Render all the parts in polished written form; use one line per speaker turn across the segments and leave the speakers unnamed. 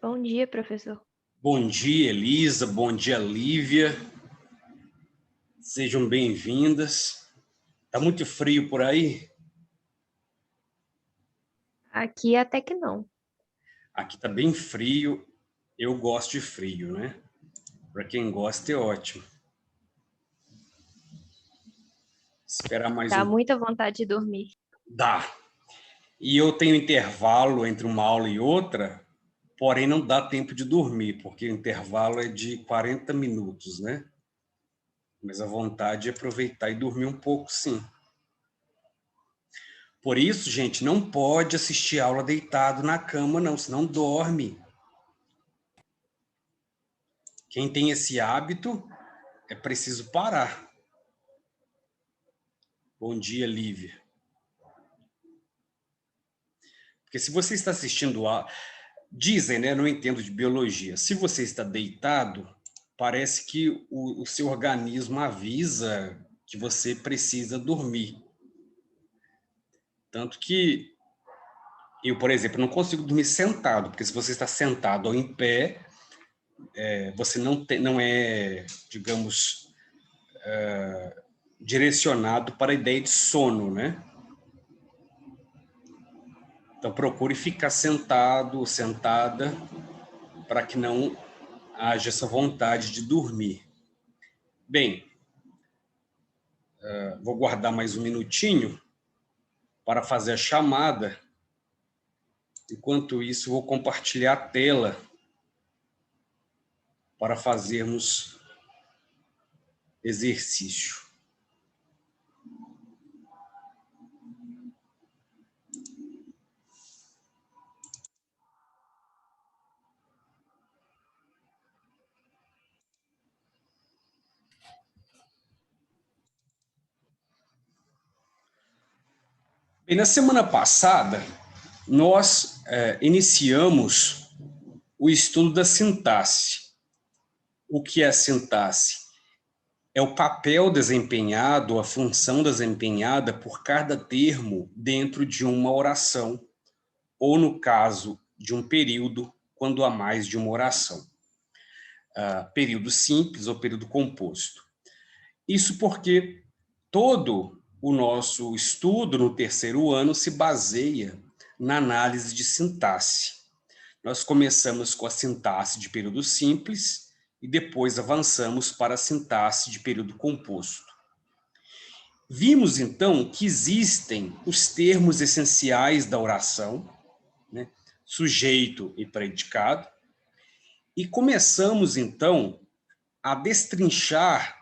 Bom dia, professor.
Bom dia, Elisa. Bom dia, Lívia. Sejam bem-vindas. Tá muito frio por aí?
Aqui até que não.
Aqui tá bem frio. Eu gosto de frio, né? Para quem gosta é ótimo. Esperar mais
Dá
um.
muita vontade de dormir.
Dá. E eu tenho intervalo entre uma aula e outra, porém não dá tempo de dormir, porque o intervalo é de 40 minutos, né? Mas a vontade é aproveitar e dormir um pouco, sim. Por isso, gente, não pode assistir aula deitado na cama, não, senão dorme. Quem tem esse hábito, é preciso parar. Bom dia, Lívia. Porque se você está assistindo a... Dizem, né? Não entendo de biologia. Se você está deitado, parece que o seu organismo avisa que você precisa dormir. Tanto que eu, por exemplo, não consigo dormir sentado, porque se você está sentado ou em pé, você não é, digamos, direcionado para a ideia de sono, né? Então procure ficar sentado ou sentada para que não haja essa vontade de dormir. Bem, vou guardar mais um minutinho para fazer a chamada. Enquanto isso, vou compartilhar a tela para fazermos exercício. Bem, na semana passada, nós iniciamos o estudo da sintaxe. O que é a sintaxe? É o papel desempenhado, a função desempenhada por cada termo dentro de uma oração, ou no caso de um período, quando há mais de uma oração. Período simples ou período composto. Isso porque todo o nosso estudo no terceiro ano se baseia na análise de sintaxe. Nós começamos com a sintaxe de período simples e depois avançamos para a sintaxe de período composto. Vimos, então, que existem os termos essenciais da oração, né? Sujeito e predicado, e começamos, então, a destrinchar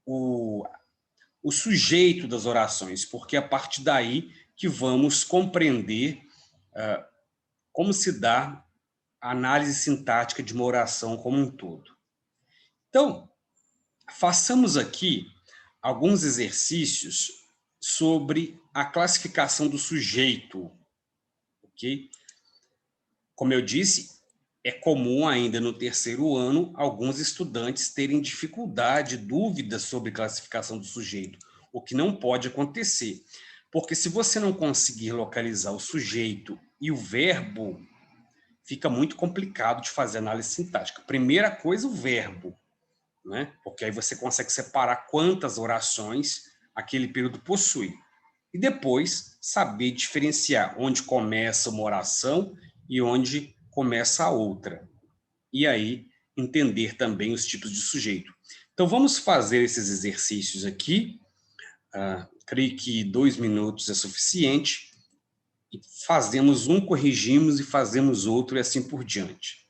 o sujeito das orações, porque é a partir daí que vamos compreender como se dá a análise sintática de uma oração como um todo. Então, façamos aqui alguns exercícios sobre a classificação do sujeito, ok? Como eu disse, é comum ainda no terceiro ano alguns estudantes terem dificuldade, dúvidas sobre classificação do sujeito, o que não pode acontecer, porque se você não conseguir localizar o sujeito e o verbo, fica muito complicado de fazer análise sintática. Primeira coisa, o verbo, né? Porque aí você consegue separar quantas orações aquele período possui. E depois saber diferenciar onde começa uma oração e onde começa a outra. E aí entender também os tipos de sujeito. Então vamos fazer esses exercícios aqui. Creio que 2 minutos é suficiente. E fazemos um, corrigimos e fazemos outro e assim por diante.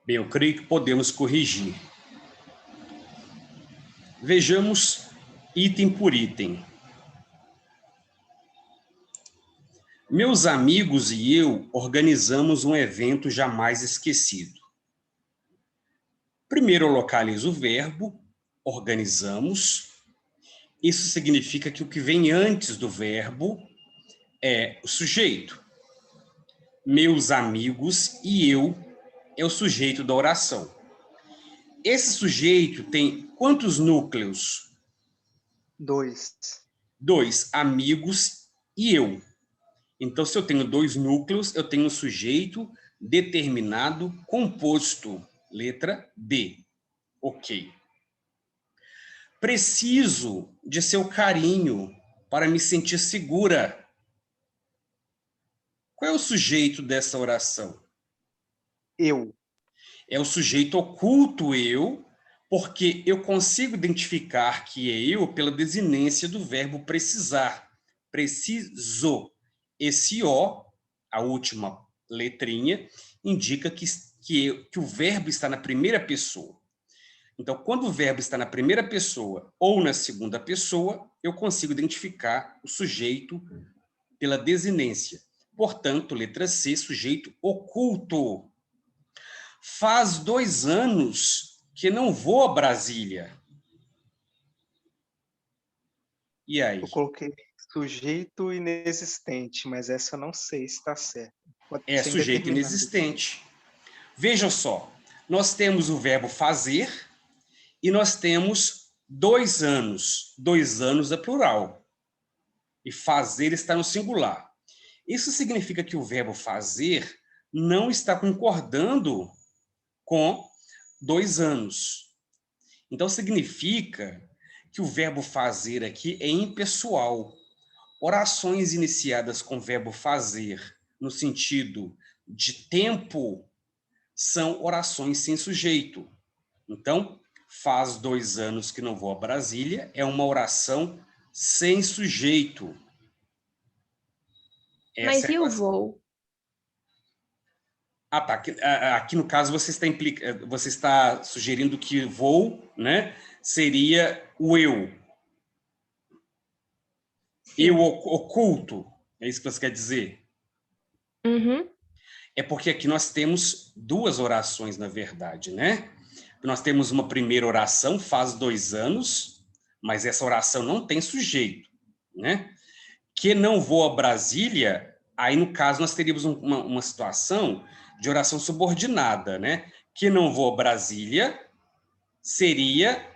Bem, eu creio que podemos corrigir. Vejamos item por item. Meus amigos e eu organizamos um evento jamais esquecido. Primeiro eu localizo o verbo, organizamos. Isso significa que o que vem antes do verbo é o sujeito. Meus amigos e eu é o sujeito da oração. Esse sujeito tem quantos núcleos?
2.
2, amigos e eu. Então, se eu tenho 2 núcleos, eu tenho um sujeito determinado composto. Letra D. Ok. Preciso de seu carinho para me sentir segura. Qual é o sujeito dessa oração?
Eu.
É o sujeito oculto eu, porque eu consigo identificar que é eu pela desinência do verbo precisar. Preciso. Esse O, a última letrinha, indica que o verbo está na primeira pessoa. Então, quando o verbo está na primeira pessoa ou na segunda pessoa, eu consigo identificar o sujeito pela desinência. Portanto, letra C, sujeito oculto. Faz 2 anos que não vou a Brasília. E aí?
Eu coloquei sujeito inexistente, mas essa eu não sei se está certo. Pode
É
ser
sujeito
indeterminado.
inexistente. Veja só, nós temos o verbo fazer e nós temos 2 anos. 2 anos é plural. E fazer está no singular. Isso significa que o verbo fazer não está concordando com 2 anos. Então, significa que o verbo fazer aqui é impessoal. Orações iniciadas com o verbo fazer, no sentido de tempo, são orações sem sujeito. Então, faz 2 anos que não vou a Brasília, é uma oração sem sujeito.
Mas
Essa é
e
a
o voo?
Ah, tá. Aqui, no caso, você está sugerindo que vou, né, seria o eu. Eu
Sim.
oculto. É isso que você quer dizer?
Uhum.
É porque aqui nós temos 2 orações, na verdade, né? Nós temos uma primeira oração, faz 2 anos, mas essa oração não tem sujeito, né? Que não vou a Brasília, aí no caso nós teríamos uma situação de oração subordinada, né? Que não vou a Brasília seria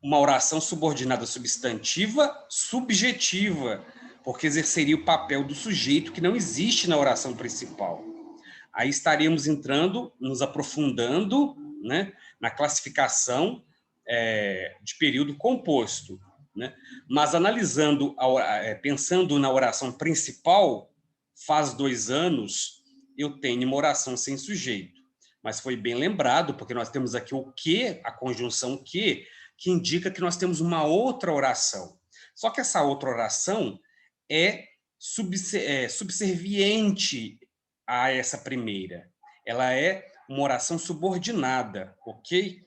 uma oração subordinada substantiva subjetiva, porque exerceria o papel do sujeito que não existe na oração principal. Aí estaríamos entrando, nos aprofundando, né, na classificação de período composto, né? Mas analisando, pensando na oração principal, faz 2 anos, eu tenho uma oração sem sujeito. Mas foi bem lembrado, porque nós temos aqui o que, a conjunção que indica que nós temos uma outra oração. Só que essa outra oração é subserviente a essa primeira. Ela é uma oração subordinada, ok?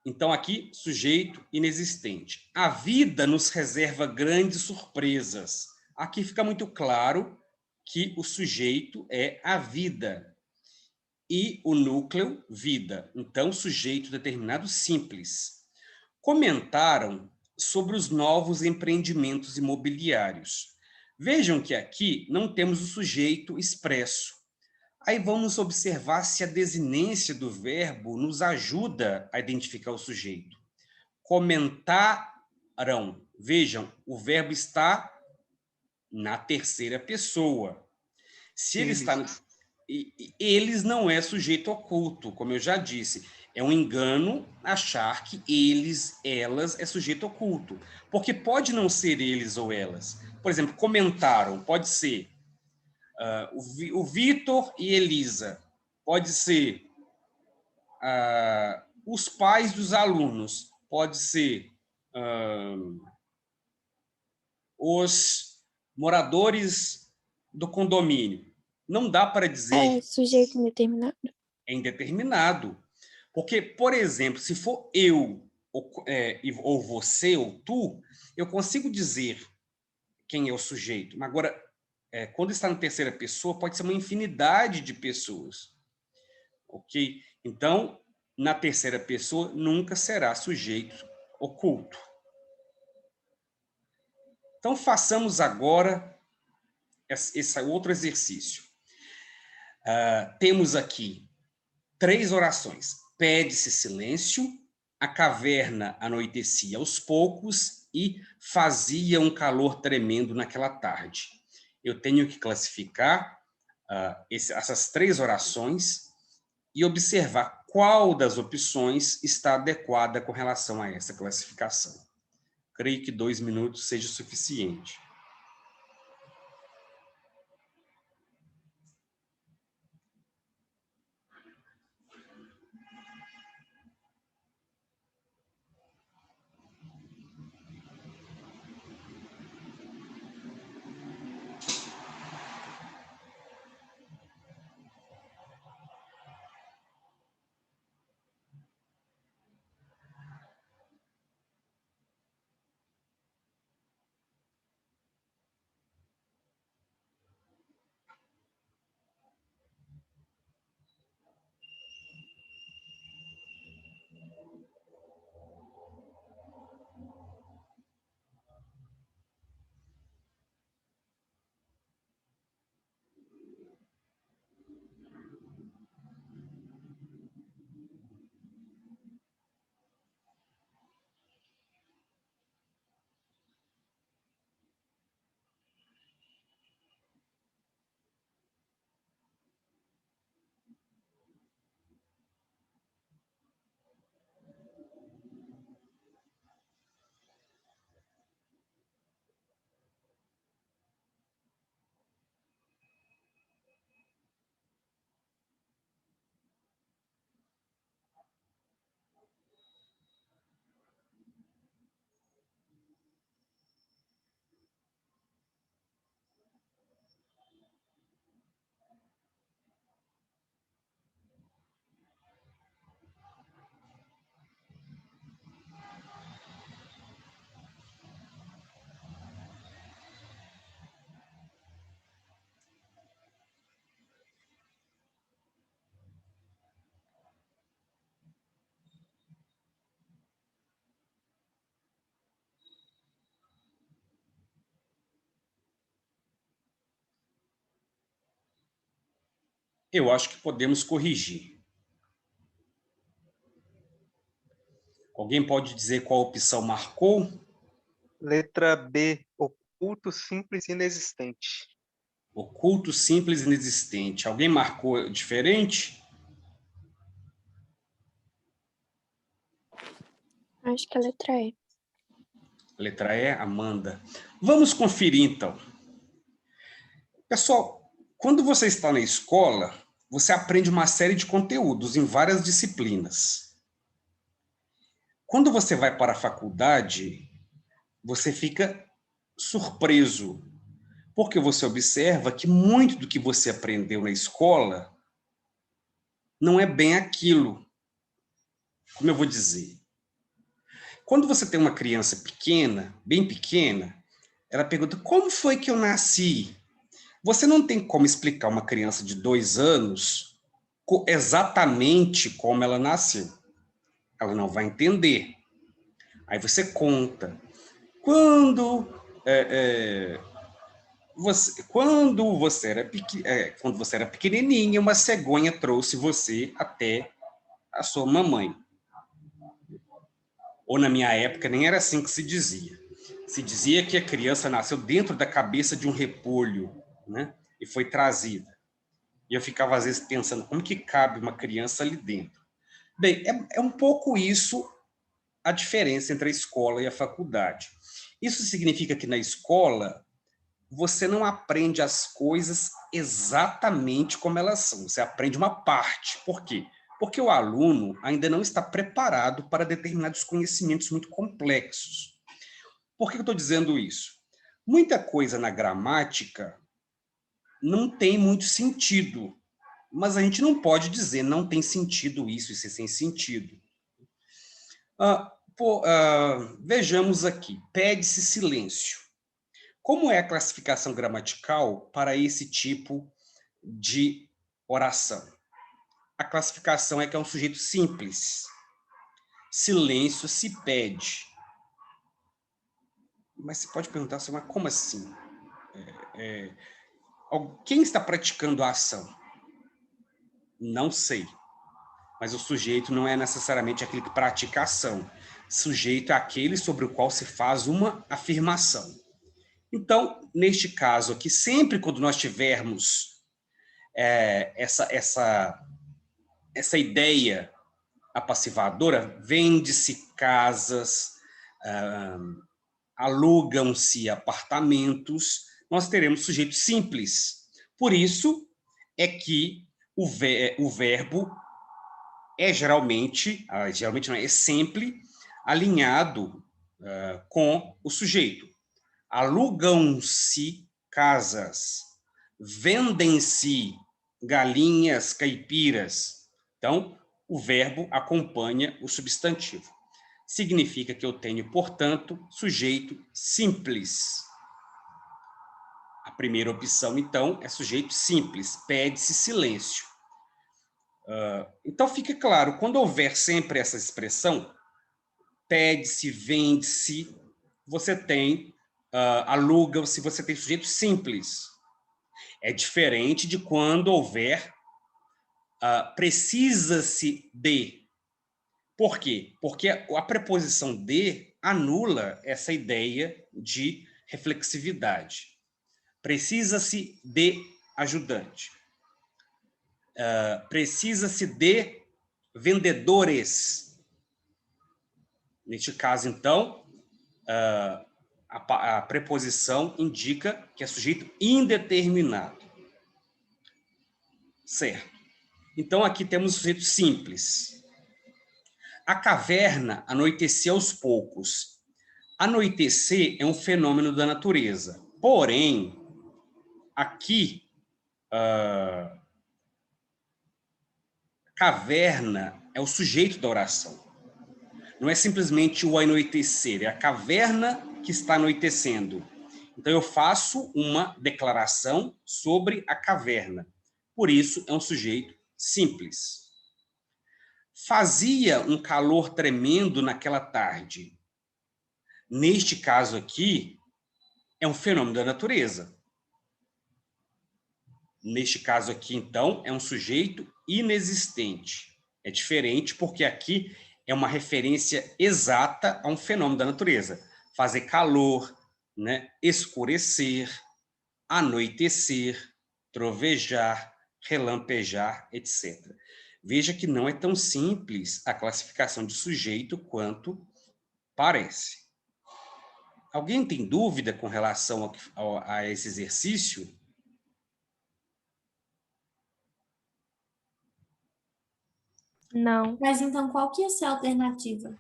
Então, aqui, sujeito inexistente. A vida nos reserva grandes surpresas. Aqui fica muito claro que o sujeito é a vida e o núcleo, vida. Então, sujeito determinado simples. Comentaram sobre os novos empreendimentos imobiliários. Vejam que aqui não temos o sujeito expresso. Aí vamos observar se a desinência do verbo nos ajuda a identificar o sujeito. Comentaram. Vejam, o verbo está na terceira pessoa. Se ele está... Eles não é sujeito oculto, como eu já disse. É um engano achar que eles, elas é sujeito oculto. Porque pode não ser eles ou elas. Por exemplo, comentaram, pode ser o Vitor e Elisa. Pode ser os pais dos alunos. Pode ser os moradores do condomínio. Não dá para
É
dizer
sujeito indeterminado?
é indeterminado. Porque, por exemplo, se for eu, ou você, ou tu, eu consigo dizer quem é o sujeito. Mas agora, quando está na terceira pessoa, pode ser uma infinidade de pessoas. Ok? Então, na terceira pessoa, nunca será sujeito oculto. Então, façamos agora esse outro exercício. Temos aqui 3 orações. Pede-se silêncio, a caverna anoitecia aos poucos e fazia um calor tremendo naquela tarde. Eu tenho que classificar essas 3 orações e observar qual das opções está adequada com relação a essa classificação. Creio que 2 minutos seja suficiente. Eu acho que podemos corrigir. Alguém pode dizer qual opção marcou?
Letra B, oculto, simples e inexistente.
Oculto, simples e inexistente. Alguém marcou diferente?
Acho que a letra E.
Letra E, Amanda. Vamos conferir, então. Pessoal, quando você está na escola, você aprende uma série de conteúdos em várias disciplinas. Quando você vai para a faculdade, você fica surpreso, porque você observa que muito do que você aprendeu na escola não é bem aquilo. Como eu vou dizer? Quando você tem uma criança pequena, bem pequena, ela pergunta, como foi que eu nasci? Você não tem como explicar uma criança de 2 anos exatamente como ela nasceu. Ela não vai entender. Aí você conta. Quando quando você era pequenininha, uma cegonha trouxe você até a sua mamãe. Ou na minha época nem era assim que se dizia. Se dizia que a criança nasceu dentro da cabeça de um repolho, né? E foi trazida. E eu ficava às vezes pensando, como que cabe uma criança ali dentro? Bem, é um pouco isso a diferença entre a escola e a faculdade. Isso significa que na escola você não aprende as coisas exatamente como elas são, você aprende uma parte. Por quê? Porque o aluno ainda não está preparado para determinados conhecimentos muito complexos. Por que eu estou dizendo isso? Muita coisa na gramática não tem muito sentido. Mas a gente não pode dizer não tem sentido isso é sem sentido. Vejamos aqui, pede-se silêncio. Como é a classificação gramatical para esse tipo de oração? A classificação é que é um sujeito simples. Silêncio se pede. Mas você pode perguntar assim, mas como assim? Quem está praticando a ação? Não sei. Mas o sujeito não é necessariamente aquele que pratica a ação. Sujeito é aquele sobre o qual se faz uma afirmação. Então, neste caso aqui, sempre quando nós tivermos essa ideia apassivadora, vende-se casas, alugam-se apartamentos, nós teremos sujeito simples. Por isso é que o verbo é geralmente não, é sempre alinhado com o sujeito. Alugam-se casas, vendem-se galinhas caipiras. Então, o verbo acompanha o substantivo. Significa que eu tenho, portanto, sujeito simples. A primeira opção, então, é sujeito simples, pede-se silêncio. Então, fica claro, quando houver sempre essa expressão, pede-se, vende-se, você tem, aluga-se, você tem sujeito simples. É diferente de quando houver, precisa-se de. Por quê? Porque a preposição de anula essa ideia de reflexividade. Precisa-se de ajudante. Precisa-se de vendedores. Neste caso, então, a preposição indica que é sujeito indeterminado. Certo. Então, aqui temos o sujeito simples. A caverna anoitecia aos poucos. Anoitecer é um fenômeno da natureza. Porém, aqui, caverna é o sujeito da oração. Não é simplesmente o anoitecer, é a caverna que está anoitecendo. Então, eu faço uma declaração sobre a caverna. Por isso, é um sujeito simples. Fazia um calor tremendo naquela tarde. Neste caso aqui, é um fenômeno da natureza. Neste caso aqui, então, é um sujeito inexistente. É diferente porque aqui é uma referência exata a um fenômeno da natureza. Fazer calor, né? Escurecer, anoitecer, trovejar, relampejar, etc. Veja que não é tão simples a classificação de sujeito quanto parece. Alguém tem dúvida com relação a esse exercício?
Não.
Mas então, qual que ia ser a alternativa?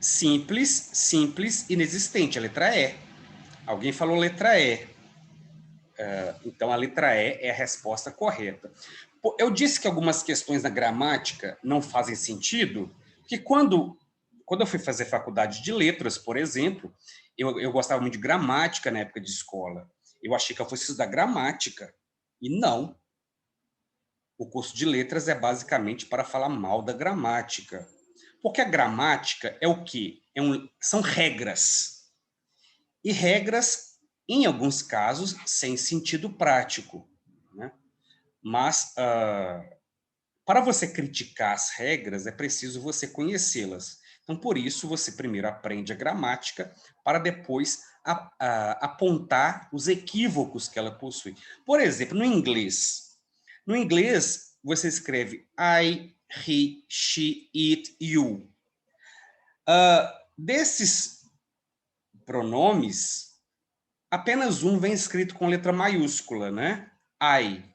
Simples, simples, inexistente. A letra E. Alguém falou letra E. Então, a letra E é a resposta correta. Eu disse que algumas questões na gramática não fazem sentido, porque quando eu fui fazer faculdade de letras, por exemplo, eu gostava muito de gramática na época de escola. Eu achei que eu fosse estudar gramática. E não. O curso de letras é basicamente para falar mal da gramática. Porque a gramática é o quê? São regras. E regras, em alguns casos, sem sentido prático, né? Mas, para você criticar as regras, é preciso você conhecê-las. Então, por isso, você primeiro aprende a gramática, para depois apontar os equívocos que ela possui. Por exemplo, no inglês. No inglês, você escreve I, he, she, it, you. Desses pronomes, apenas um vem escrito com letra maiúscula, né? I.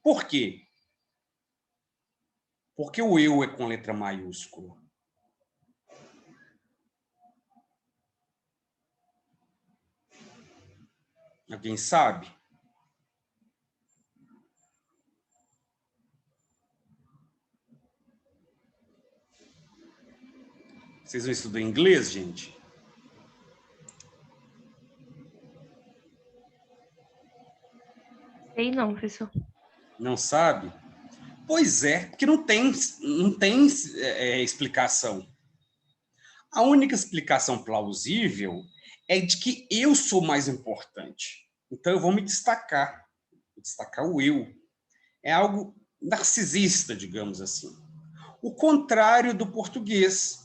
Por quê? Porque o eu é com letra maiúscula. Alguém sabe? Vocês não estudam inglês, gente?
Sei não, professor.
Não sabe? Pois é, porque não tem explicação. A única explicação plausível é de que eu sou mais importante. Então eu vou me destacar o eu. É algo narcisista, digamos assim. O contrário do português.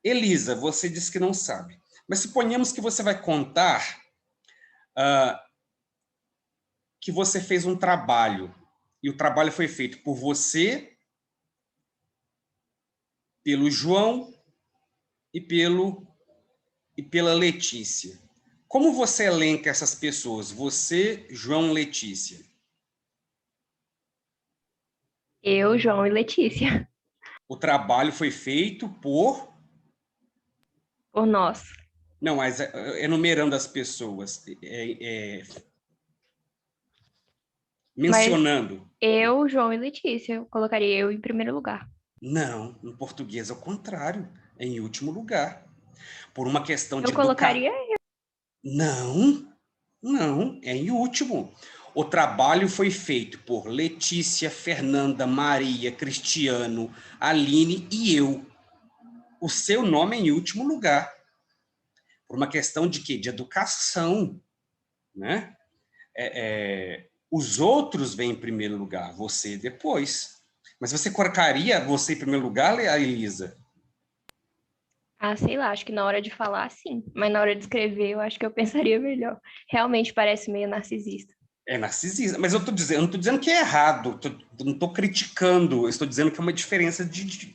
Elisa, você disse que não sabe. Mas suponhamos que você vai contar que você fez um trabalho. E o trabalho foi feito por você, pelo João e pela Letícia. Como você elenca essas pessoas? Você, João, Letícia.
Eu, João e Letícia.
O trabalho foi feito por...
Por nós.
Não, mas enumerando as pessoas,
Mas
mencionando.
eu, João e Letícia. Eu colocaria eu em primeiro lugar.
Não, no português é o contrário, é em último lugar. Por uma questão de
Eu colocaria
Não, não, é em último. O trabalho foi feito por Letícia, Fernanda, Maria, Cristiano, Aline e eu. O seu nome é em último lugar. Por uma questão de quê? De educação, né? Os outros vêm em primeiro lugar, você depois. Mas você colocaria você em primeiro lugar, Elisa?
Ah, sei lá, acho que na hora de falar, sim. Mas na hora de escrever, eu acho que eu pensaria melhor. Realmente parece meio narcisista.
É narcisista, mas eu não estou dizendo que é errado, não estou criticando, eu estou dizendo que é uma diferença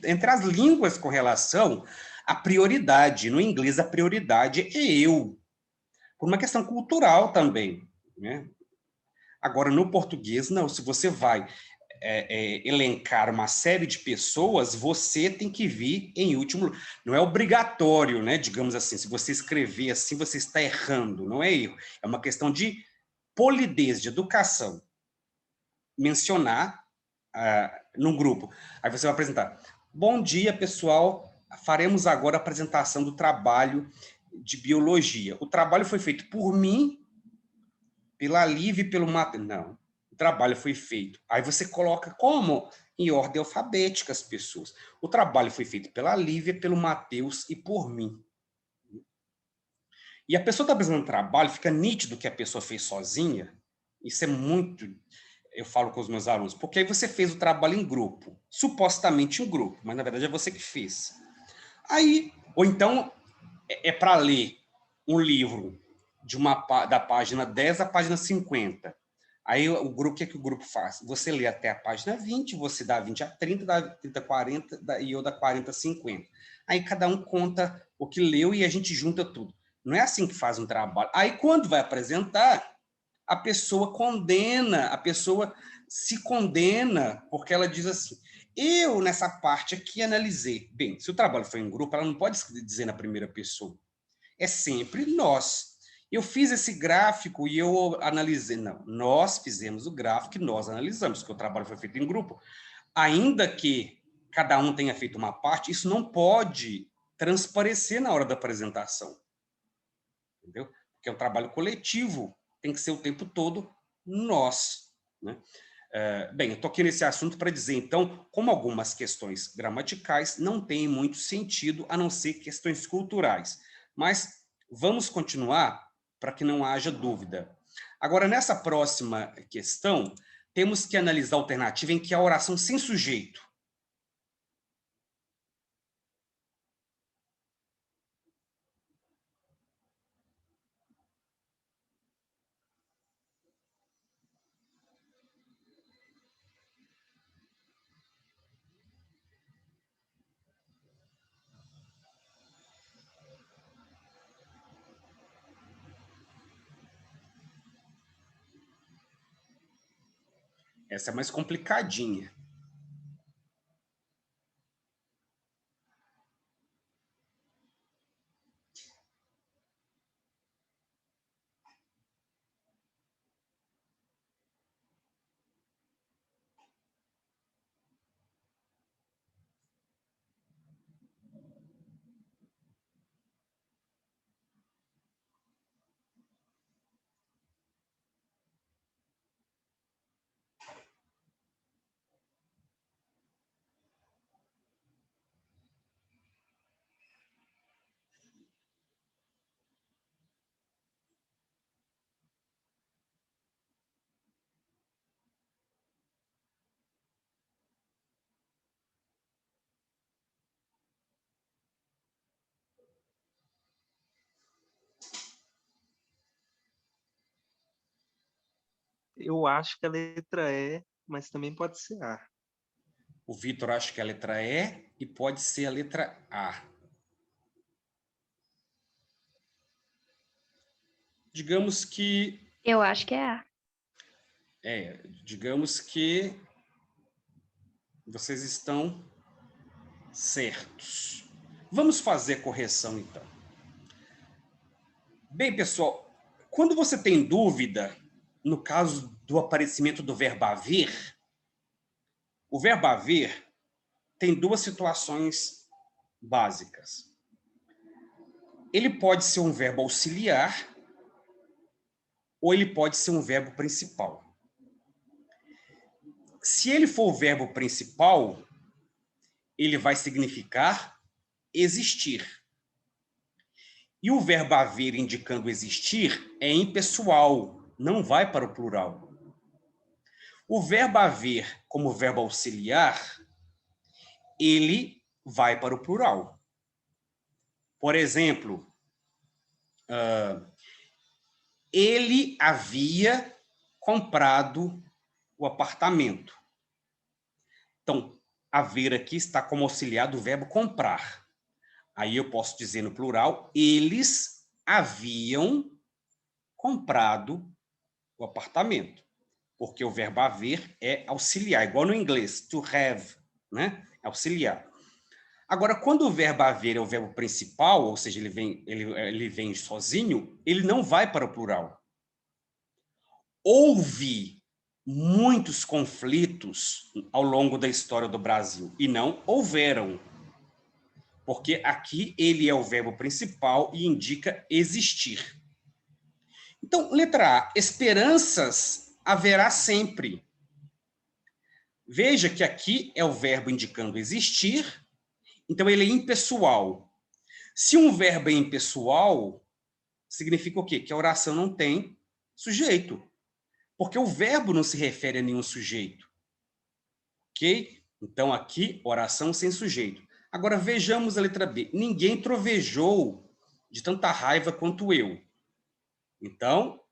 entre as línguas com relação à prioridade. No inglês, a prioridade é eu, por uma questão cultural também, né? Agora, no português, não. Se você vai elencar uma série de pessoas, você tem que vir em último. Não é obrigatório, né? Digamos assim, se você escrever assim, você está errando, não é erro. É uma questão de polidez, de educação. Mencionar num grupo. Aí você vai apresentar. Bom dia, pessoal. Faremos agora a apresentação do trabalho de biologia. O trabalho foi feito por mim, pela Lívia e pelo Matheus. Não, o trabalho foi feito. Aí você coloca como? Em ordem alfabética as pessoas. O trabalho foi feito pela Lívia, pelo Matheus e por mim. E a pessoa está apresentando trabalho, fica nítido que a pessoa fez sozinha. Isso é muito... Eu falo com os meus alunos, porque aí você fez o trabalho em grupo, supostamente em grupo, mas na verdade é você que fez. Aí, ou então, é para ler um livro da página 10 à página 50. Aí o grupo, o que é que o grupo faz? Você lê até a página 20, você dá 20 a 30, dá 30 a 40, e eu dá 40 a 50. Aí cada um conta o que leu e a gente junta tudo. Não é assim que faz um trabalho. Aí quando vai apresentar, a pessoa condena, a pessoa se condena, porque ela diz assim, eu, nessa parte aqui, analisei. Bem, se o trabalho foi em grupo, ela não pode dizer na primeira pessoa. É sempre nós. Eu fiz esse gráfico e eu analisei. Não, nós fizemos o gráfico e nós analisamos, porque o trabalho foi feito em grupo. Ainda que cada um tenha feito uma parte, isso não pode transparecer na hora da apresentação. Entendeu? Porque é um trabalho coletivo, tem que ser o tempo todo nós, né? Bem, eu estou aqui nesse assunto para dizer, então, como algumas questões gramaticais não têm muito sentido, a não ser questões culturais. Mas vamos continuar para que não haja dúvida. Agora, nessa próxima questão, temos que analisar a alternativa em que a oração sem sujeito. Essa é mais complicadinha.
Eu acho que a letra E, mas também pode ser A.
O Vitor acha que é a letra E e pode ser a letra A. Digamos que
Eu acho que é A.
digamos que vocês estão certos. Vamos fazer a correção, então. Bem, pessoal, quando você tem dúvida, no caso do aparecimento do verbo haver, o verbo haver tem duas situações básicas. Ele pode ser um verbo auxiliar ou ele pode ser um verbo principal. Se ele for o verbo principal, ele vai significar existir. E o verbo haver indicando existir é impessoal, não vai para o plural. O verbo haver como verbo auxiliar, ele vai para o plural. Por exemplo, ele havia comprado o apartamento. Então, haver aqui está como auxiliar do verbo comprar. Aí eu posso dizer no plural, eles haviam comprado o apartamento. Porque o verbo haver é auxiliar, igual no inglês, to have, né? É auxiliar. Agora, quando o verbo haver é o verbo principal, ou seja, ele vem sozinho, ele não vai para o plural. Houve muitos conflitos ao longo da história do Brasil, e não houveram. Porque aqui ele é o verbo principal e indica existir. Então, letra A, esperanças haverá sempre. Veja que aqui é o verbo indicando existir, então ele é impessoal. Se um verbo é impessoal, significa o quê? Que a oração não tem sujeito. Porque o verbo não se refere a nenhum sujeito. Ok? Então aqui, oração sem sujeito. Agora vejamos a letra B. Ninguém trovejou de tanta raiva quanto eu. Então,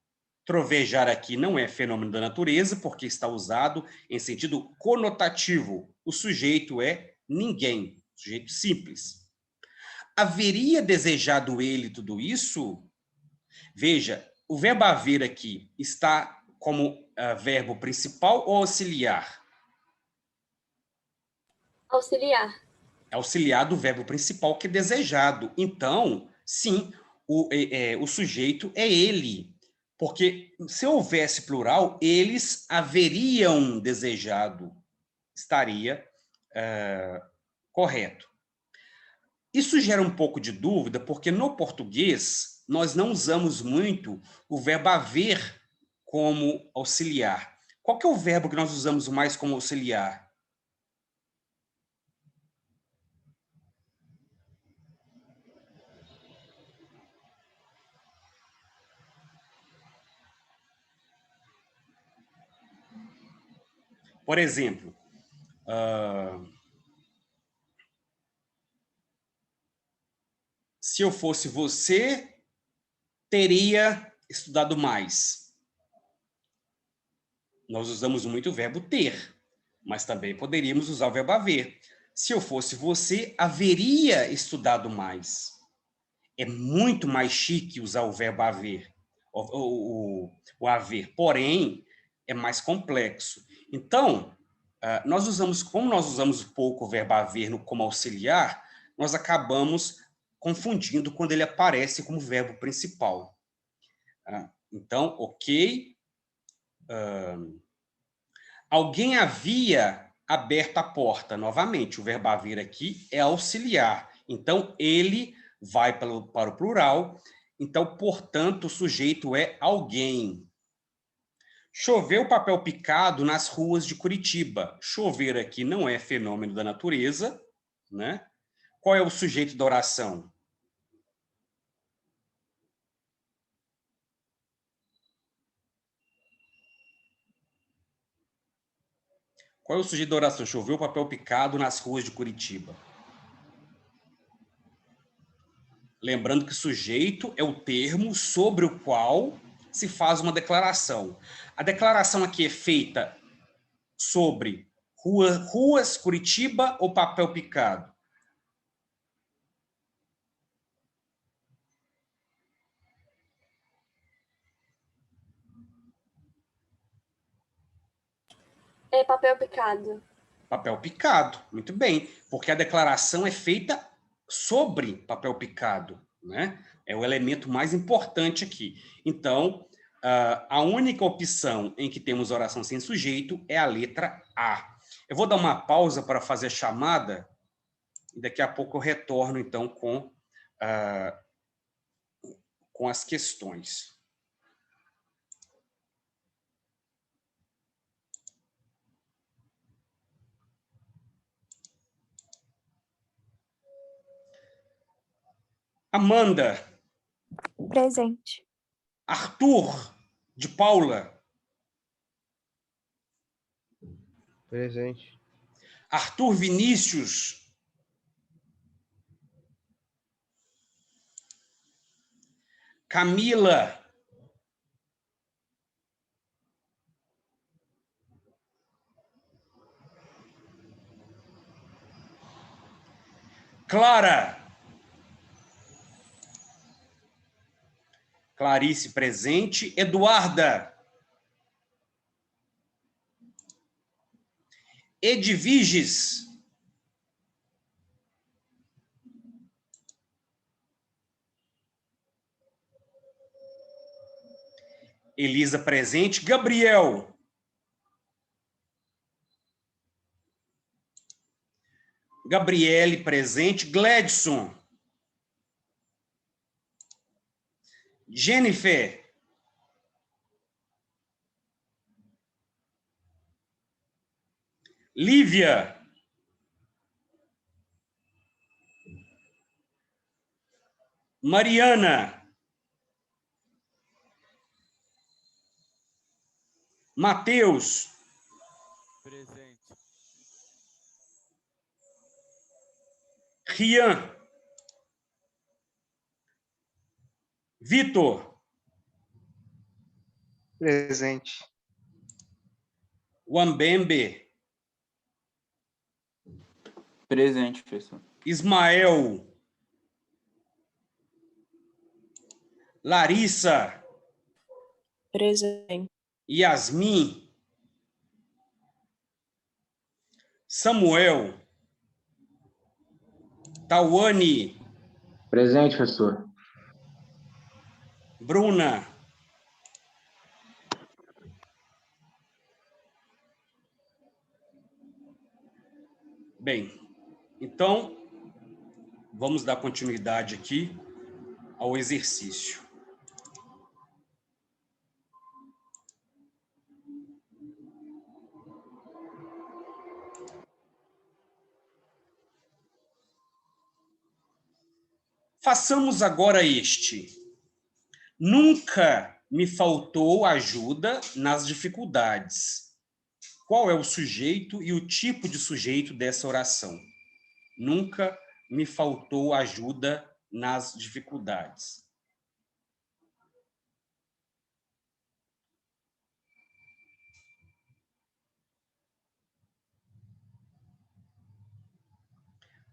trovejar aqui não é fenômeno da natureza, porque está usado em sentido conotativo. O sujeito é ninguém, sujeito simples. Haveria desejado ele tudo isso? Veja, o verbo haver aqui está como verbo principal ou auxiliar?
Auxiliar.
É auxiliar do verbo principal, que é desejado. Então, sim, o sujeito é ele. Porque se houvesse plural, eles haveriam desejado. Estaria correto. Isso gera um pouco de dúvida, porque no português nós não usamos muito o verbo haver como auxiliar. Qual que é o verbo que nós usamos mais como auxiliar? Por exemplo, se eu fosse você, teria estudado mais. Nós usamos muito o verbo ter, mas também poderíamos usar o verbo haver. Se eu fosse você, haveria estudado mais. É muito mais chique usar o verbo haver, o haver, porém, é mais complexo. Então, como nós usamos pouco o verbo haver como auxiliar, nós acabamos confundindo quando ele aparece como verbo principal. Então, ok. Alguém havia aberto a porta. Novamente, o verbo haver aqui é auxiliar. Então, ele vai para o plural. Então, portanto, o sujeito é alguém. Choveu papel picado nas ruas de Curitiba. Chover aqui não é fenômeno da natureza, né? Qual é o sujeito da oração? Qual é o sujeito da oração? Choveu papel picado nas ruas de Curitiba. Lembrando que sujeito é o termo sobre o qual se faz uma declaração. A declaração aqui é feita sobre ruas, Curitiba ou papel picado?
É papel picado.
Papel picado, muito bem, porque a declaração é feita sobre papel picado, né? É o elemento mais importante aqui. Então, a única opção em que temos oração sem sujeito é a letra A. Eu vou dar uma pausa para fazer a chamada e daqui a pouco eu retorno, então, com as questões. Amanda.
Presente.
Arthur, de Paula.
Presente.
Arthur Vinícius. Camila. Clara. Clarice, presente. Eduarda. Edviges. Elisa, presente. Gabriel. Gabriele, presente. Gledson. Jennifer. Lívia. Mariana. Mateus.
Presente.
Rian. Vitor.
Presente.
Wambembe.
Presente, professor.
Ismael. Larissa.
Presente.
Yasmin. Samuel. Tawane.
Presente, professor.
Bruna. Bem, então, vamos dar continuidade aqui ao exercício. Façamos agora este. Nunca me faltou ajuda nas dificuldades. Qual é o sujeito e o tipo de sujeito dessa oração? Nunca me faltou ajuda nas dificuldades.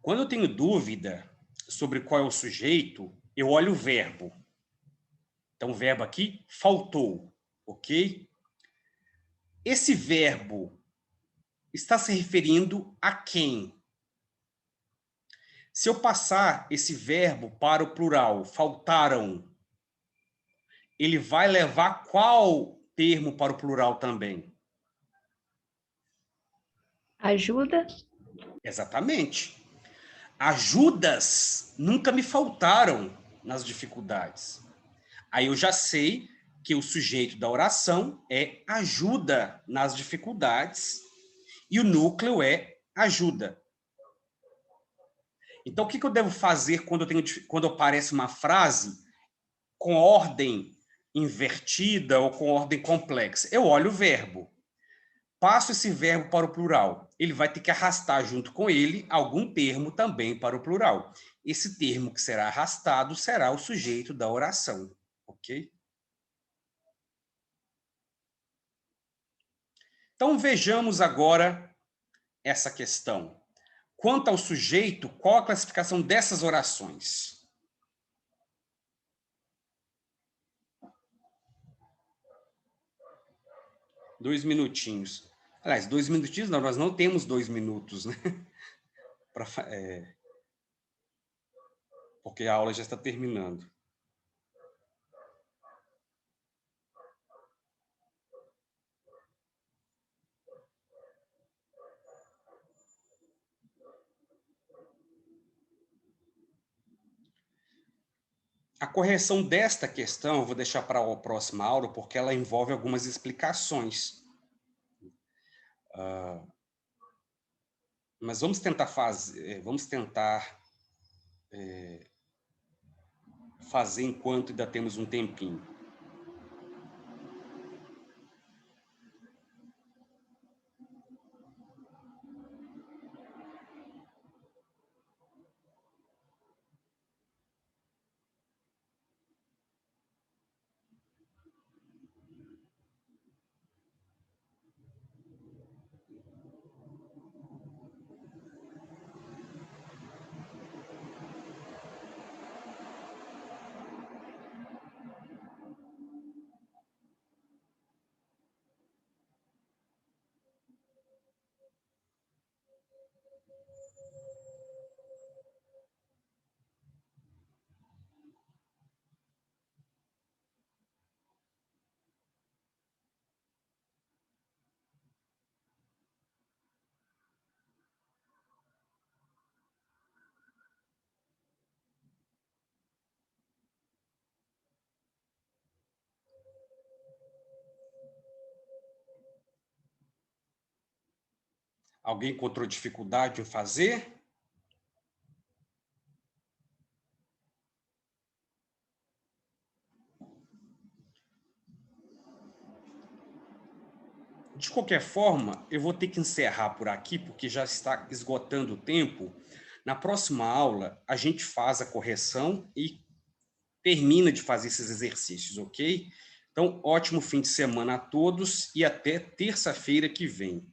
Quando eu tenho dúvida sobre qual é o sujeito, eu olho o verbo. Então, o verbo aqui, faltou, ok? Esse verbo está se referindo a quem? Se eu passar esse verbo para o plural, faltaram, ele vai levar qual termo para o plural também?
Ajuda?
Exatamente. Ajudas nunca me faltaram nas dificuldades. Aí eu já sei que o sujeito da oração é ajuda nas dificuldades e o núcleo é ajuda. Então, o que eu devo fazer quando aparece uma frase com ordem invertida ou com ordem complexa? Eu olho o verbo. Passo esse verbo para o plural. Ele vai ter que arrastar junto com ele algum termo também para o plural. Esse termo que será arrastado será o sujeito da oração. Ok? Então, vejamos agora essa questão. Quanto ao sujeito, qual a classificação dessas orações? Dois minutinhos. Aliás, 2 minutinhos não, nós não temos 2 minutos, né? Porque a aula já está terminando. A correção desta questão eu vou deixar para a próxima aula, porque ela envolve algumas explicações. Mas vamos tentar fazer enquanto ainda temos um tempinho. Alguém encontrou dificuldade em fazer? De qualquer forma, eu vou ter que encerrar por aqui, porque já está esgotando o tempo. Na próxima aula, a gente faz a correção e termina de fazer esses exercícios, ok? Então, ótimo fim de semana a todos e até terça-feira que vem.